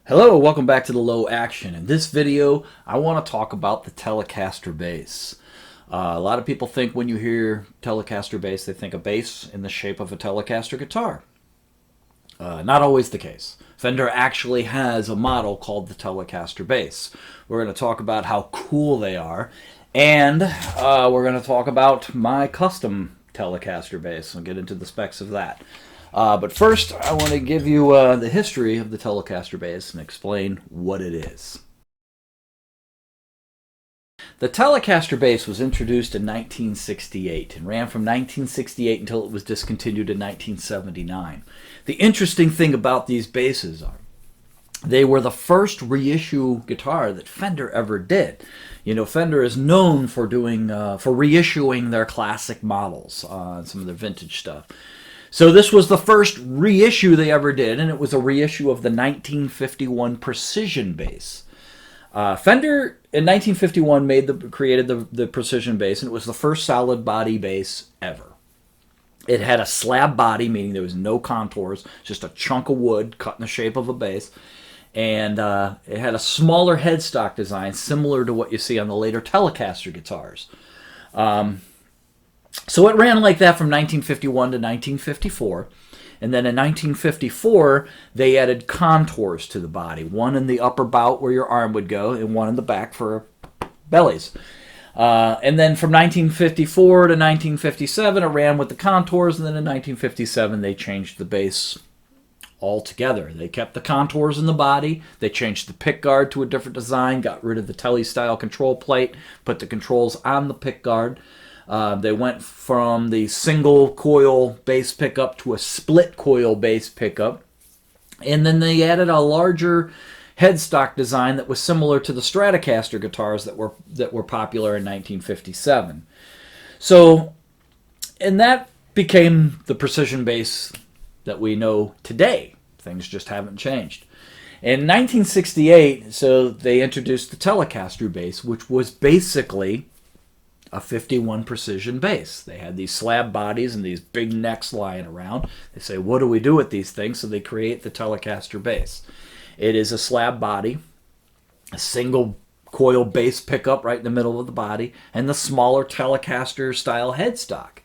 Hello, welcome back to the Low Action. In this video, I want to talk about the Telecaster Bass. A lot of people think when you hear Telecaster Bass, they think a bass in the shape of a Telecaster guitar. Not always the case. Fender actually has a model called the Telecaster Bass. We're going to talk about how cool they are, and we're going to talk about my custom Telecaster Bass and get into the specs of that. But first, I want to give you the history of the Telecaster Bass and explain what it is. The Telecaster Bass was introduced in 1968 and ran from 1968 until it was discontinued in 1979. The interesting thing about these basses are they were the first reissue guitar that Fender ever did. You know, Fender is known for doing for reissuing their classic models, some of their vintage stuff. So this was the first reissue they ever did, and it was a reissue of the 1951 Precision Bass. Fender in 1951 created the Precision Bass, and it was the first solid body bass ever. It had a slab body, meaning there was no contours, just a chunk of wood cut in the shape of a bass, and it had a smaller headstock design, similar to what you see on the later Telecaster guitars. So it ran like that from 1951 to 1954. And then in 1954, they added contours to the body. One in the upper bout where your arm would go, and one in the back for bellies. And then from 1954 to 1957, it ran with the contours. And then in 1957, they changed the bass altogether. They kept the contours in the body. They changed the pickguard to a different design, got rid of the Tele-style control plate, put the controls on the pickguard. They went from the single coil bass pickup to a split coil bass pickup. And then they added a larger headstock design that was similar to the Stratocaster guitars that were popular in 1957. So, and that became the precision bass that we know today. Things just haven't changed. In 1968, so they introduced the Telecaster Bass, which was basically a 51 precision bass. They had these slab bodies and these big necks lying around. They say, what do we do with these things? So they create the Telecaster Bass. It is a slab body, a single coil bass pickup right in the middle of the body, and the smaller Telecaster style headstock.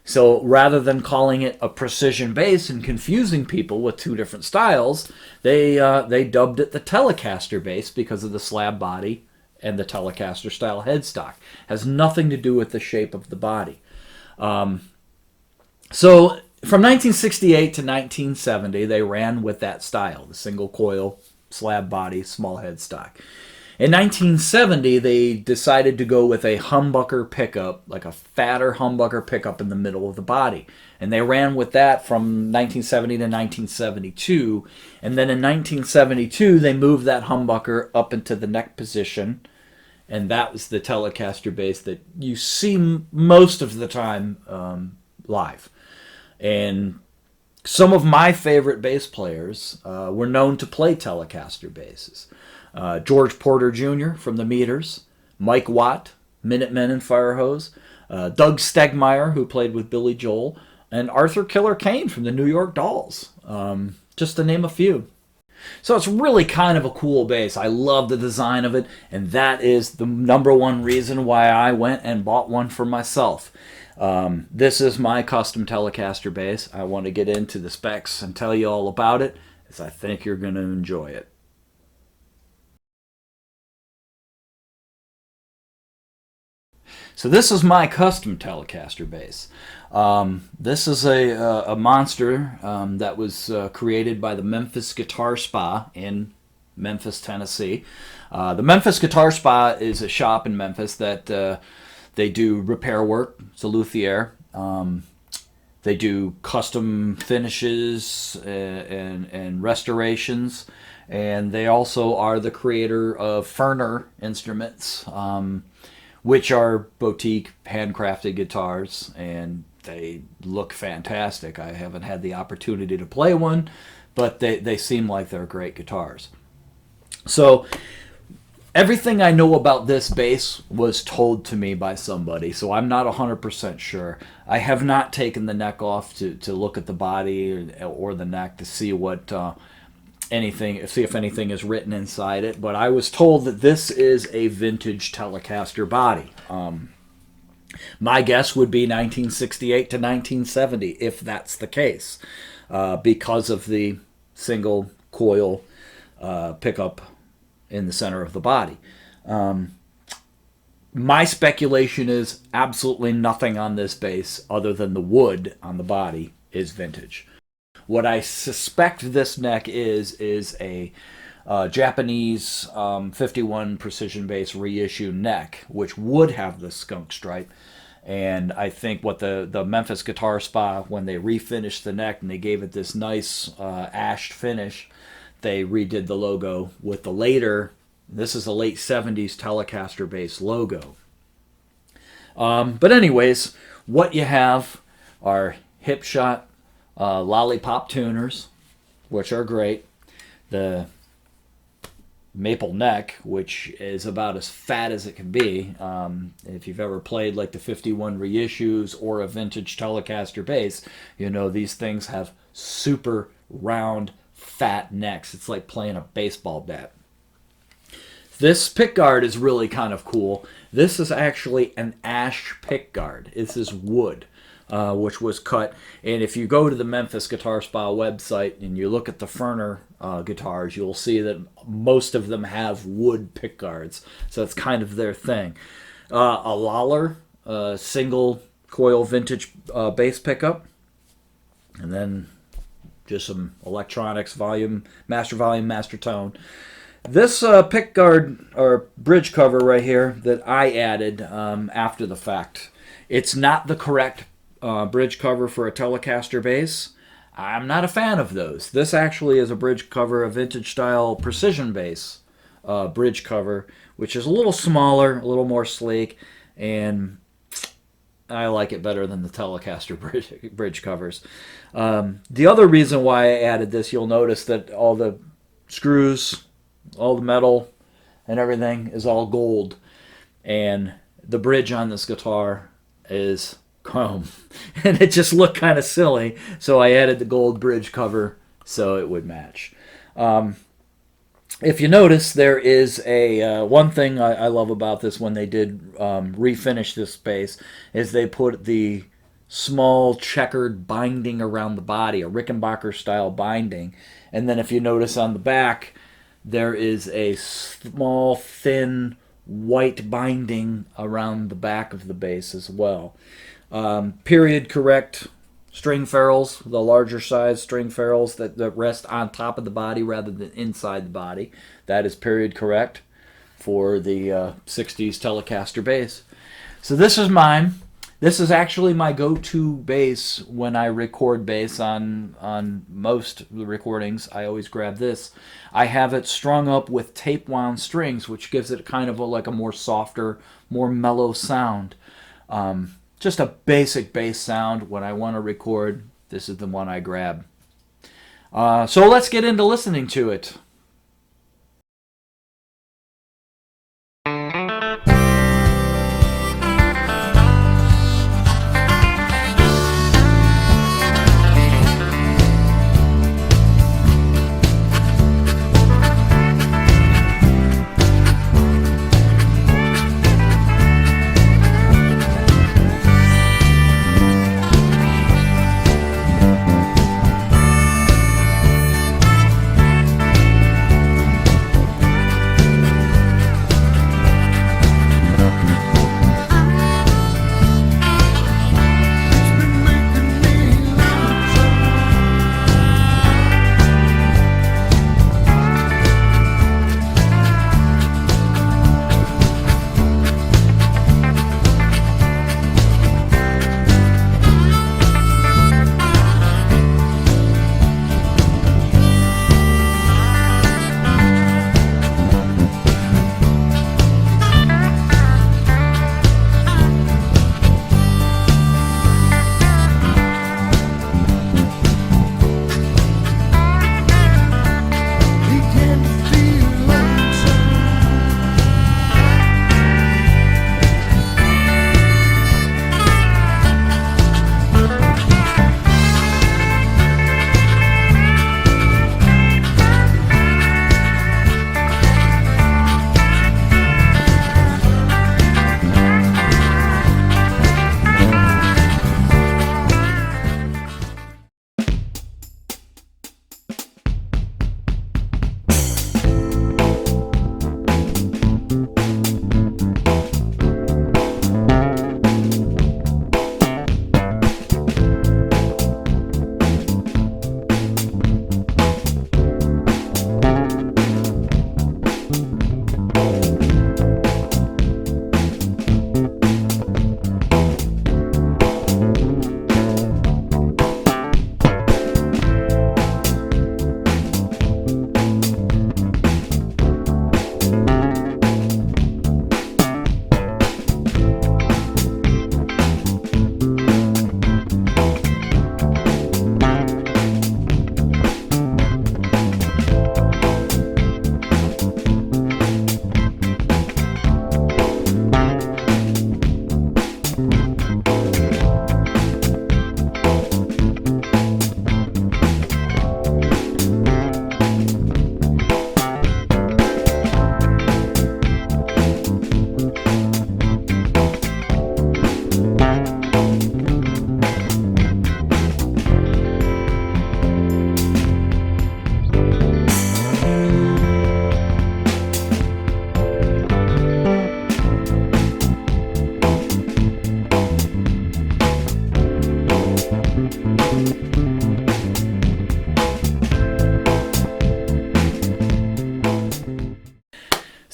So rather than calling it a precision bass and confusing people with two different styles, they dubbed it the Telecaster bass because of the slab body and the Telecaster style headstock. Has nothing to do with the shape of the body. So from 1968 to 1970, they ran with that style, the single coil, slab body, small headstock. In 1970, they decided to go with a humbucker pickup, like a fatter humbucker pickup in the middle of the body. And they ran with that from 1970 to 1972. And then in 1972, they moved that humbucker up into the neck position. And that was the Telecaster bass that you see most of the time live. And some of my favorite bass players were known to play Telecaster basses. George Porter Jr. from the Meters, Mike Watt, Minutemen and Firehose, Doug Stegmeyer, who played with Billy Joel, and Arthur Killer Kane from the New York Dolls, just to name a few. So it's really kind of a cool bass. I love the design of it, and that is the number one reason why I went and bought one for myself. This is my custom Telecaster bass. I want to get into the specs and tell you all about it, as I think you're going to enjoy it. So this is my custom Telecaster bass. This is a monster that was created by the Memphis Guitar Spa in Memphis, Tennessee. The Memphis Guitar Spa is a shop in Memphis that they do repair work. It's a luthier. They do custom finishes and restorations. And they also are the creator of Fender instruments, which are boutique, handcrafted guitars, and they look fantastic. I haven't had the opportunity to play one, but they seem like they're great guitars. So everything I know about this bass was told to me by somebody, so I'm not 100% sure. I have not taken the neck off to look at the body or the neck to see what see if anything is written inside it, but I was told that this is a vintage Telecaster body. My guess would be 1968 to 1970, if that's the case, because of the single coil pickup in the center of the body. My speculation is absolutely nothing on this bass other than the wood on the body is vintage. What I suspect this neck is a Japanese 51 precision bass reissue neck, which would have the skunk stripe. And I think what the Memphis Guitar Spa, when they refinished the neck and they gave it this nice ashed finish, they redid the logo with the later, this is the late 70s Telecaster bass logo. But anyways, what you have are hip shot lollipop tuners, which are great. The maple neck, which is about as fat as it can be. If you've ever played like the 51 reissues or a vintage Telecaster bass, you know these things have super round, fat necks. It's like playing a baseball bat. This pickguard is really kind of cool. This is actually an ash pickguard. This is wood. Which was cut. And if you go to the Memphis Guitar Spa website and you look at the Fender guitars, you'll see that most of them have wood pickguards. So it's kind of their thing. A Lawler single coil vintage bass pickup. And then just some electronics, master volume, master tone. This pickguard or bridge cover right here that I added after the fact, it's not the correct bridge cover for a Telecaster bass. I'm not a fan of those. This actually is a bridge cover, a vintage style precision bass bridge cover, which is a little smaller, a little more sleek, and I like it better than the Telecaster bridge covers. The other reason why I added this, you'll notice that all the screws, all the metal, and everything is all gold, and the bridge on this guitar is chrome, and it just looked kind of silly, so I added the gold bridge cover so it would match. If you notice, there is a one thing I love about this when they did refinish this bass is they put the small checkered binding around the body, a Rickenbacker style binding. And then if you notice on the back, there is a small, thin, white binding around the back of the bass as well. Period correct string ferrules, the larger size string ferrules that rest on top of the body rather than inside the body. That is period correct for the 60s Telecaster bass. So this is mine. This is actually my go-to bass when I record bass on most of the recordings. I always grab this. I have it strung up with tape-wound strings, which gives it kind of like a more softer, more mellow sound. Just a basic bass sound when I want to record. This is the one I grab. So let's get into listening to it.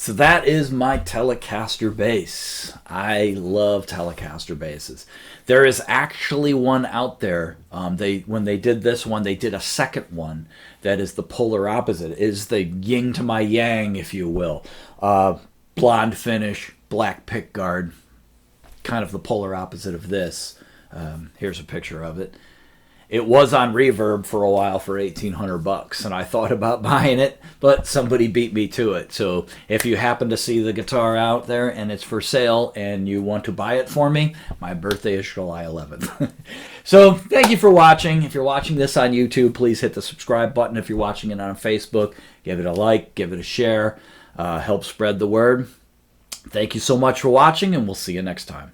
So that is my Telecaster bass. I love Telecaster basses. There is actually one out there. When they did this one, they did a second one that is the polar opposite. It is the yin to my yang, if you will. Blonde finish, black pickguard, kind of the polar opposite of this. Here's a picture of it. It was on Reverb for a while for $1,800, and I thought about buying it, but somebody beat me to it. So if you happen to see the guitar out there and it's for sale and you want to buy it for me, my birthday is July 11th. So thank you for watching. If you're watching this on YouTube, please hit the subscribe button. If you're watching it on Facebook, give it a like, give it a share. Help spread the word. Thank you so much for watching, and we'll see you next time.